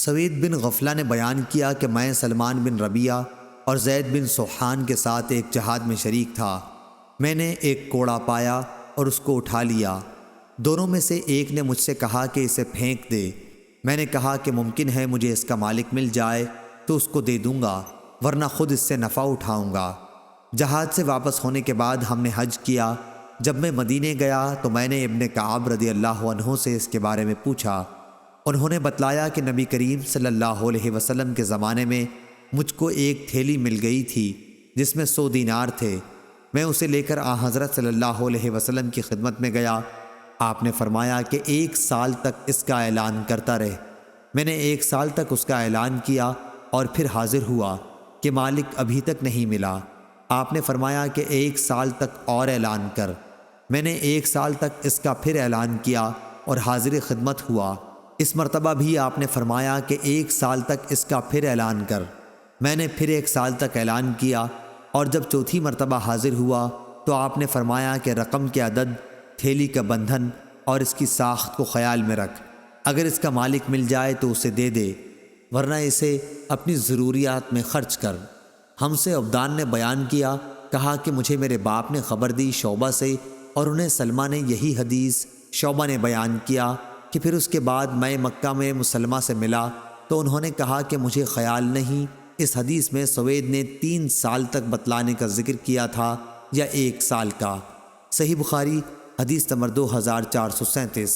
سوید بن غفلہ نے بیان کیا کہ میں سلمان بن ربیعہ اور زید بن سوحان کے ساتھ ایک جہاد میں شریک تھا۔ میں نے ایک کوڑا پایا اور اس کو اٹھا لیا۔ دونوں میں سے ایک نے مجھ سے کہا کہ اسے پھینک دے۔ میں نے کہا کہ ممکن ہے مجھے اس کا مالک مل جائے تو اس کو دے دوں گا، ورنہ خود اس سے نفع اٹھاؤں گا۔ جہاد سے واپس ہونے کے بعد ہم نے حج کیا۔ جب میں مدینے گیا تو میں نے ابن کعب رضی اللہ عنہ سے اس کے بارے میں پوچھا۔ انہوں نے بتلایا کہ نبی کریم صلی اللہ علیہ وسلم کے زمانے میں مجھ کو ایک تھیلی مل گئی تھی جس میں 100 دینار تھے۔ میں اسے لے کر حضرت صلی اللہ علیہ وسلم کی خدمت میں گیا۔ آپ نے فرمایا کہ 1 سال تک اس کا اعلان کرتا رہے۔ میں نے 1 سال تک اس کا اعلان کیا اور پھر حاضر ہوا کہ مالک ابھی تک نہیں ملا۔ آپ نے فرمایا کہ 1 سال تک اور اعلان کر۔ میں نے 1 سال تک اس کا پھر اعلان کیا اور حاضر خدمت ہوا۔ اس مرتبہ بھی آپ نے فرمایا کہ 1 سال تک اس کا پھر اعلان کر۔ میں نے پھر 1 سال تک اعلان کیا اور جب چوتھی مرتبہ حاضر ہوا تو آپ نے فرمایا کہ رقم کے عدد، تھیلی کا بندھن اور اس کی ساخت کو خیال میں رکھ۔ اگر اس کا مالک مل جائے تو اسے دے دے، ورنہ اسے اپنی ضروریات میں خرچ کر۔ ہم سے عبدان نے بیان کیا، کہا کہ مجھے میرے باپ نے خبر دی شعبہ سے، اور انہیں سلمہ نے یہی حدیث شعبہ نے بیان کیا کہ پھر اس کے بعد میں مکہ میں مسلمہ سے ملا تو انہوں نے کہا کہ مجھے خیال نہیں اس حدیث میں سوید نے 3 سال تک بتلانے کا ذکر کیا تھا یا 1 سال کا۔ صحیح بخاری حدیث نمبر 2437۔